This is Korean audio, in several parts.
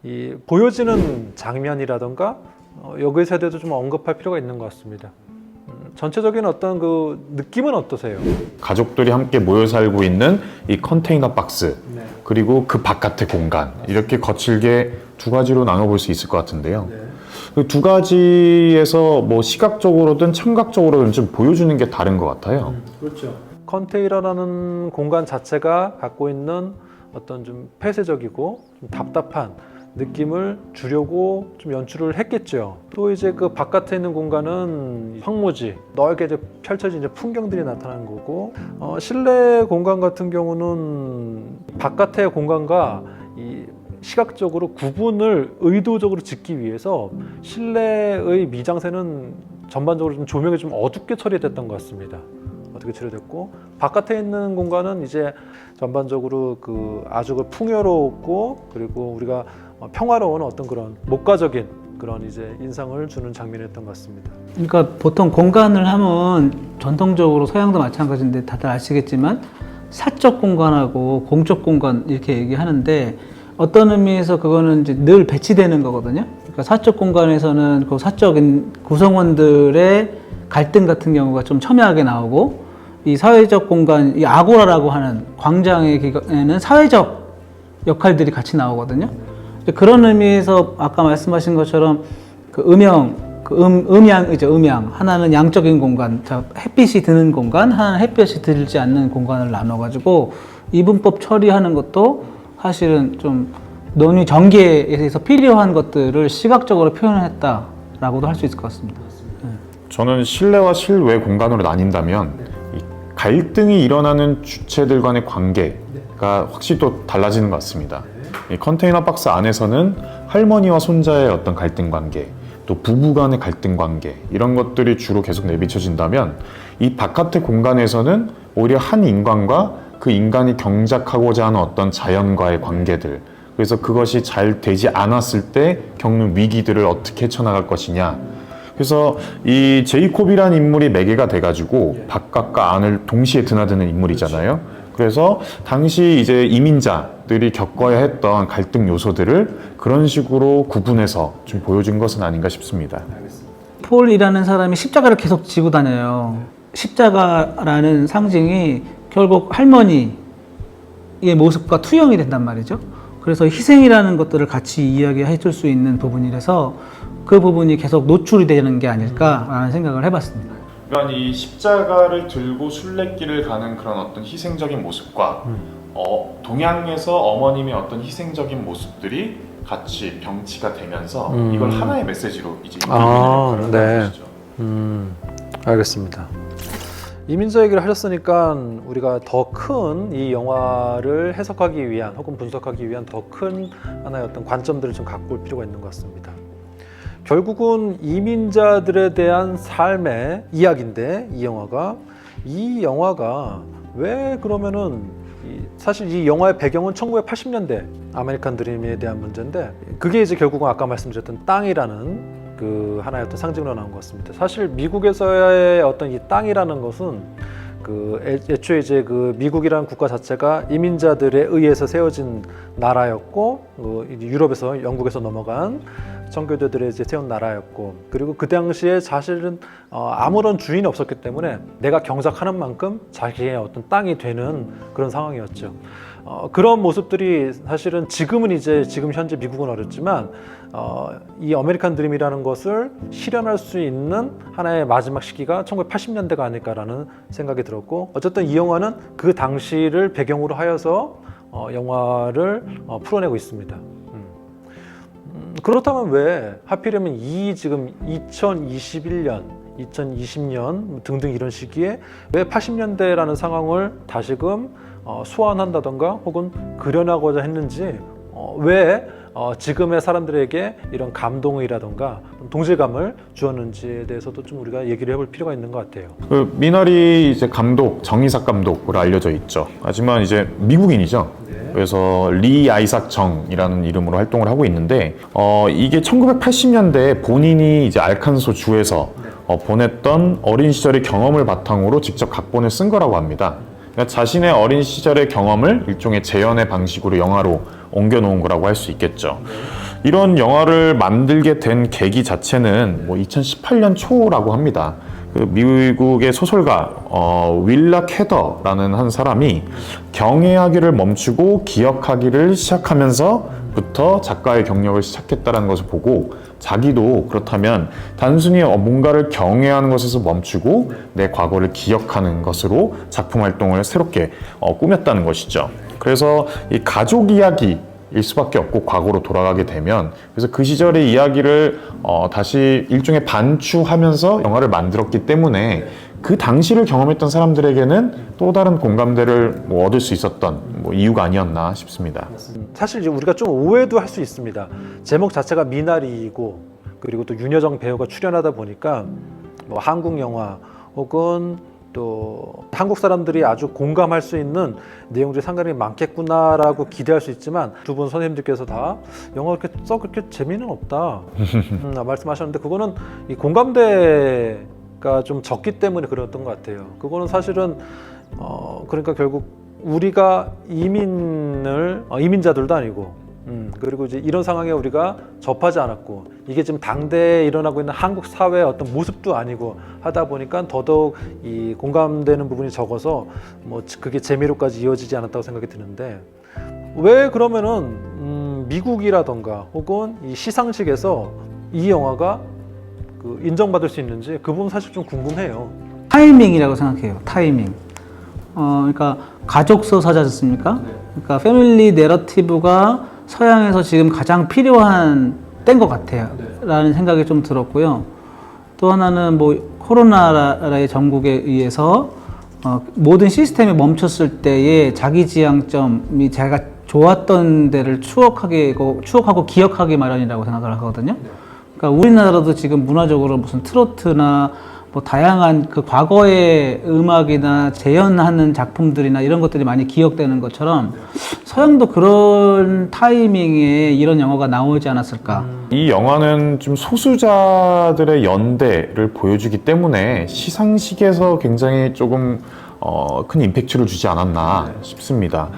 이 보여지는 장면이라던가 여기에 대해서 좀 언급할 필요가 있는 것 같습니다. 전체적인 어떤 그 느낌은 어떠세요? 가족들이 함께 모여 살고 있는 이 컨테이너 박스, 네. 그리고 그 바깥의 공간, 이렇게 거칠게 두 가지로 나눠볼 수 있을 것 같은데요. 네. 그 두 가지에서 뭐 시각적으로든 청각적으로든 좀 보여주는 게 다른 것 같아요. 그렇죠. 컨테이너라는 공간 자체가 갖고 있는 어떤 좀 폐쇄적이고 좀 답답한 느낌을 주려고 좀 연출을 했겠죠. 또 이제 그 바깥에 있는 공간은 황무지, 넓게 이제 펼쳐진 이제 풍경들이 나타나는 거고, 실내 공간 같은 경우는 바깥의 공간과 이 시각적으로 구분을 의도적으로 짓기 위해서 실내의 미장센은 전반적으로 좀 조명이 좀 어둡게 처리됐던 것 같습니다. 어떻게 처리됐고, 바깥에 있는 공간은 이제 전반적으로 그 아주 그 풍요롭고, 그리고 우리가 평화로운 어떤 그런 목가적인 그런 이제 인상을 주는 장면이었던 것 같습니다. 그러니까 보통 공간을 하면 전통적으로 서양도 마찬가지인데 다들 아시겠지만 사적 공간하고 공적 공간 이렇게 얘기하는데, 어떤 의미에서 그거는 이제 늘 배치되는 거거든요. 그러니까 사적 공간에서는 그 사적인 구성원들의 갈등 같은 경우가 좀 첨예하게 나오고, 이 사회적 공간, 이 아고라라고 하는 광장에는 사회적 역할들이 같이 나오거든요. 그런 의미에서 아까 말씀하신 것처럼 그 음양, 하나는 양적인 공간, 햇빛이 드는 공간, 하나는 햇빛이 들지 않는 공간을 나눠가지고 이분법 처리하는 것도 사실은 좀 논의 전개에서 필요한 것들을 시각적으로 표현했다라고도 할 수 있을 것 같습니다. 저는 실내와 실외 공간으로 나뉜다면 이 갈등이 일어나는 주체들 간의 관계가 확실히 또 달라지는 것 같습니다. 이 컨테이너 박스 안에서는 할머니와 손자의 어떤 갈등 관계, 또 부부 간의 갈등 관계, 이런 것들이 주로 계속 내비쳐진다면, 이 바깥의 공간에서는 오히려 한 인간과 그 인간이 경작하고자 하는 어떤 자연과의 관계들, 그래서 그것이 잘 되지 않았을 때 겪는 위기들을 어떻게 헤쳐나갈 것이냐. 그래서 이 제이콥이라는 인물이 매개가 돼가지고 바깥과 안을 동시에 드나드는 인물이잖아요. 그래서 당시 이제 이민자들이 겪어야 했던 갈등 요소들을 그런 식으로 구분해서 좀 보여준 것은 아닌가 싶습니다. 폴이라는 사람이 십자가를 계속 지고 다녀요. 십자가라는 상징이 결국 할머니의 모습과 투영이 된단 말이죠. 그래서 희생이라는 것들을 같이 이야기해 줄 수 있는 부분이라서 그 부분이 계속 노출이 되는 게 아닐까라는 생각을 해봤습니다. 그러니까 이 십자가를 들고 순례길을 가는 그런 어떤 희생적인 모습과 동양에서 어머님의 어떤 희생적인 모습들이 같이 병치가 되면서 이걸 하나의 메시지로 이제 네. 알겠습니다. 이민자 얘기를 하셨으니까 우리가 더 큰 이 영화를 해석하기 위한 혹은 분석하기 위한 더 큰 하나의 어떤 관점들을 좀 갖고 올 필요가 있는 것 같습니다. 결국은 이민자들에 대한 삶의 이야기인데, 이 영화가 왜 그러면은 사실 이 영화의 배경은 1980년대 아메리칸 드림에 대한 문제인데, 그게 이제 결국은 아까 말씀드렸던 땅이라는 그 하나의 어떤 상징으로 나온 것 같습니다. 사실 미국에서의 어떤 이 땅이라는 것은 애초에 이제 그 미국이라는 국가 자체가 이민자들에 의해서 세워진 나라였고, 유럽에서 영국에서 넘어간 청교도들에 이제 세운 나라였고, 그리고 그 당시에 사실은 아무런 주인이 없었기 때문에 내가 경작하는 만큼 자기의 어떤 땅이 되는 그런 상황이었죠. 그런 모습들이 사실은 지금 현재 미국은 어렵지만 이 아메리칸 드림이라는 것을 실현할 수 있는 하나의 마지막 시기가 1980년대가 아닐까라는 생각이 들었고, 어쨌든 이 영화는 그 당시를 배경으로 하여서 영화를 풀어내고 있습니다. 그렇다면 왜 하필이면 이 지금 2021년, 2020년 등등 이런 시기에 왜 80년대라는 상황을 다시금 소환한다던가 혹은 그려나가고자 했는지, 왜 지금의 사람들에게 이런 감동이라던가 동질감을 주었는지에 대해서도 좀 우리가 얘기를 해볼 필요가 있는 것 같아요. 그 미나리 이제 감독, 정이삭 감독으로 알려져 있죠. 하지만 이제 미국인이죠. 그래서 리 아이삭 정이라는 이름으로 활동을 하고 있는데, 이게 1980년대에 본인이 이제 알칸소 주에서 보냈던 어린 시절의 경험을 바탕으로 직접 각본을 쓴 거라고 합니다. 그러니까 자신의 어린 시절의 경험을 일종의 재현의 방식으로 영화로 옮겨놓은 거라고 할 수 있겠죠. 이런 영화를 만들게 된 계기 자체는 뭐 2018년 초라고 합니다. 그 미국의 소설가 윌라 캐더라는 한 사람이 경애하기를 멈추고 기억하기를 시작하면서부터 작가의 경력을 시작했다는 것을 보고 자기도 그렇다면 단순히 뭔가를 경애하는 것에서 멈추고 내 과거를 기억하는 것으로 작품 활동을 새롭게 꾸몄다는 것이죠. 그래서 이 가족 이야기 일 수밖에 없고 과거로 돌아가게 되면 그래서 그 시절의 이야기를 다시 일종의 반추하면서 영화를 만들었기 때문에 그 당시를 경험했던 사람들에게는 또 다른 공감대를 뭐 얻을 수 있었던 뭐 이유가 아니었나 싶습니다. 사실 이제 우리가 좀 오해도 할 수 있습니다. 제목 자체가 미나리이고 그리고 또 윤여정 배우가 출연하다 보니까 뭐 한국 영화 혹은 또 한국 사람들이 아주 공감할 수 있는 내용들이 상당히 많겠구나라고 기대할 수 있지만 두 분 선생님들께서 다 영화 그렇게 재미는 없다 말씀하셨는데 그거는 이 공감대가 좀 적기 때문에 그랬던 것 같아요. 그거는 사실은 그러니까 결국 우리가 이민자들도 아니고 그리고 이제 이런 상황에 우리가 접하지 않았고 이게 지금 당대에 일어나고 있는 한국 사회의 어떤 모습도 아니고 하다 보니까 더더욱 이 공감되는 부분이 적어서 뭐 그게 재미로까지 이어지지 않았다고 생각이 드는데 왜 그러면은 미국이라던가 혹은 이 시상식에서 이 영화가 그 인정받을 수 있는지 그 부분 사실 좀 궁금해요. 타이밍이라고 생각해요. 타이밍. 그러니까 가족서 사지 않습니까? 그러니까 패밀리 내러티브가 서양에서 지금 가장 필요한 때인 것 같아요. 라는 생각이 좀 들었고요. 또 하나는 뭐 코로나의 전국에 의해서 모든 시스템이 멈췄을 때의 자기지향점이 자기가 좋았던 데를 추억하고 기억하기 마련이라고 생각을 하거든요. 그러니까 우리나라도 지금 문화적으로 무슨 트로트나 뭐 다양한 그 과거의 음악이나 재현하는 작품들이나 이런 것들이 많이 기억되는 것처럼 서양도 그런 타이밍에 이런 영화가 나오지 않았을까. 이 영화는 좀 소수자들의 연대를 보여주기 때문에 시상식에서 굉장히 조금 큰 임팩트를 주지 않았나 싶습니다.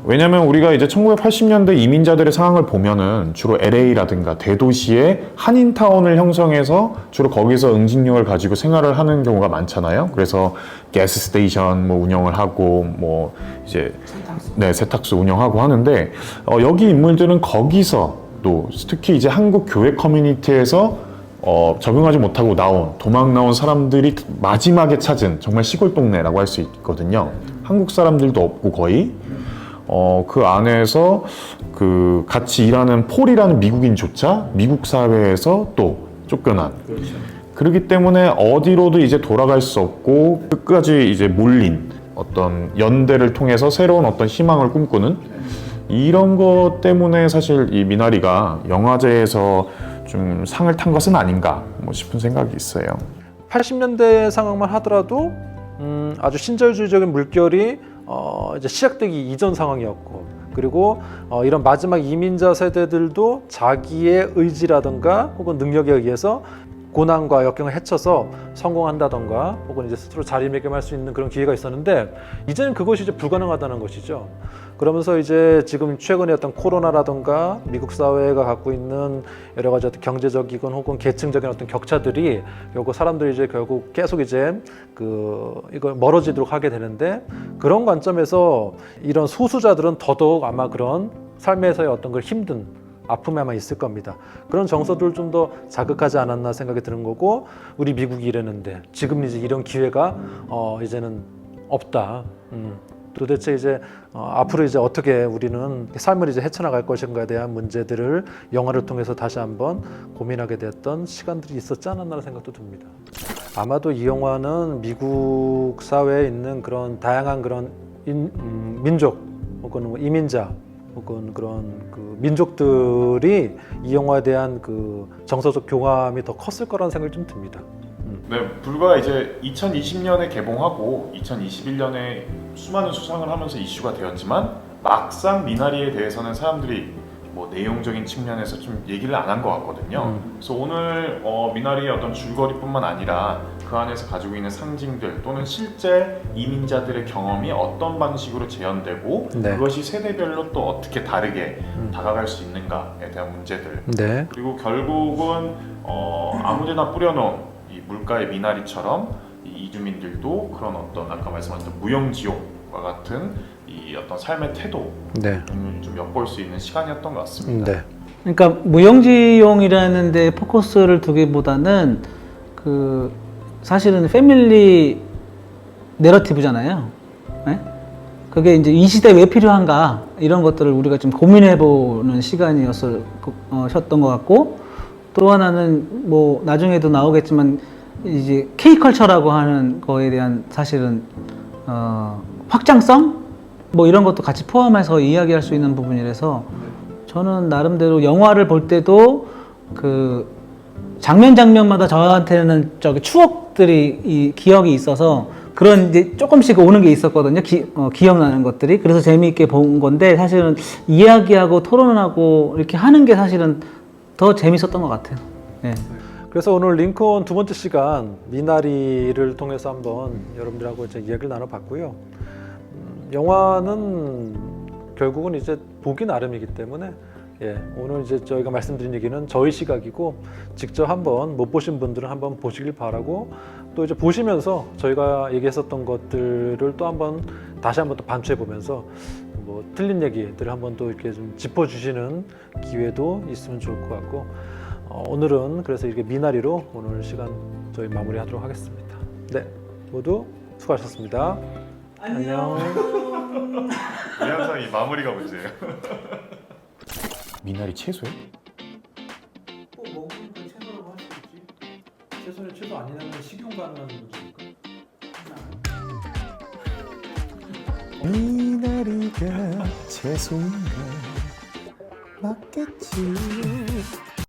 왜냐면 우리가 이제 1980년대 이민자들의 상황을 보면은 주로 LA라든가 대도시의 한인타운을 형성해서 주로 거기서 응집력을 가지고 생활을 하는 경우가 많잖아요. 그래서 가스 스테이션 뭐 운영을 하고 뭐 이제 세탁소 운영하고 하는데 여기 인물들은 거기서도 특히 이제 한국 교회 커뮤니티에서 적응하지 못하고 도망 나온 사람들이 마지막에 찾은 정말 시골 동네라고 할 수 있거든요. 한국 사람들도 없고 거의 그 안에서 그 같이 일하는 폴이라는 미국인조차 미국 사회에서 또 쫓겨난. 그렇기 때문에 어디로도 이제 돌아갈 수 없고 끝까지 이제 몰린 어떤 연대를 통해서 새로운 어떤 희망을 꿈꾸는 이런 것 때문에 사실 이 미나리가 영화제에서 좀 상을 탄 것은 아닌가 뭐 싶은 생각이 있어요. 80년대 상황만 하더라도 아주 신절주의적인 물결이 이제 시작되기 이전 상황이었고 그리고 이런 마지막 이민자 세대들도 자기의 의지라든가 혹은 능력에 의해서 고난과 역경을 헤쳐서 성공한다던가 혹은 이제 스스로 자리매김할 수 있는 그런 기회가 있었는데 이제는 그것이 이제 불가능하다는 것이죠. 그러면서 이제 지금 최근에 어떤 코로나라던가 미국 사회가 갖고 있는 여러 가지 어떤 경제적이건 혹은 계층적인 어떤 격차들이 결국 사람들이 이제 결국 계속 이제 이걸 멀어지도록 하게 되는데 그런 관점에서 이런 소수자들은 더더욱 아마 그런 삶에서의 어떤 걸 힘든 아픔이 아마 있을 겁니다. 그런 정서들을 좀 더 자극하지 않았나 생각이 드는 거고 우리 미국이 이랬는데 지금 이제 이런 기회가 이제는 없다. 도대체 이제 앞으로 이제 어떻게 우리는 삶을 이제 헤쳐나갈 것인가에 대한 문제들을 영화를 통해서 다시 한번 고민하게 됐던 시간들이 있었지 않았나라는 생각도 듭니다. 아마도 이 영화는 미국 사회에 있는 그런 다양한 그런 민족 혹은 뭐 이민자 혹은 그런 그 민족들이 이 영화에 대한 그 정서적 교감이 더 컸을 거라는 생각이 좀 듭니다. 네, 불과 이제 2020년에 개봉하고 2021년에 수많은 수상을 하면서 이슈가 되었지만 막상 미나리에 대해서는 사람들이 뭐 내용적인 측면에서 좀 얘기를 안 한 것 같거든요. 그래서 오늘 미나리의 어떤 줄거리뿐만 아니라 그 안에서 가지고 있는 상징들 또는 실제 이민자들의 경험이 어떤 방식으로 재현되고 네. 그것이 세대별로 또 어떻게 다르게 다가갈 수 있는가에 대한 문제들. 네. 그리고 결국은 아무데나 뿌려놓은 이 물가의 미나리처럼 이 이주민들도 그런 어떤 아까 말씀하셨던 무용지용과 같은 이 어떤 삶의 태도를 네. 좀 엿볼 수 있는 시간이었던 것 같습니다. 네. 그러니까 무용지용이라는 데 포커스를 두기보다는 그 사실은 패밀리 내러티브잖아요. 네? 그게 이제 이 시대에 왜 필요한가 이런 것들을 우리가 좀 고민해보는 시간이었던 것 같고, 또 하나는 뭐 나중에도 나오겠지만 이제 K컬처라고 하는 거에 대한 사실은 확장성 뭐 이런 것도 같이 포함해서 이야기할 수 있는 부분이라서 저는 나름대로 영화를 볼 때도 그 장면마다 저한테는 저기 추억들이 이 기억이 있어서 그런 이제 조금씩 오는 게 있었거든요. 기억나는 것들이. 그래서 재미있게 본 건데 사실은 이야기하고 토론하고 이렇게 하는 게 사실은 더 재밌었던 것 같아요. 네. 그래서 오늘 링컨 두 번째 시간 미나리를 통해서 한번 여러분들하고 이제 이야기를 나눠봤고요. 영화는 결국은 이제 보기 나름이기 때문에 오늘 이제 저희가 말씀드린 얘기는 저희 시각이고 직접 한번 못 보신 분들은 한번 보시길 바라고, 또 이제 보시면서 저희가 얘기했었던 것들을 또 한번 다시 한번 또 반추해 보면서 뭐 틀린 얘기들을 한번 또 이렇게 좀 짚어주시는 기회도 있으면 좋을 것 같고, 오늘은 그래서 이렇게 미나리로 오늘 시간 저희 마무리하도록 하겠습니다. 네, 모두 수고하셨습니다. 안녕. 왜 항상 이 마무리가 문제예요? 미나리 채소요? 먹으니까 채소라고 할 수 있지. 채소는 채소 아니라면 식용 가능한 문제니까. 미나리가 채소인가 맞겠지.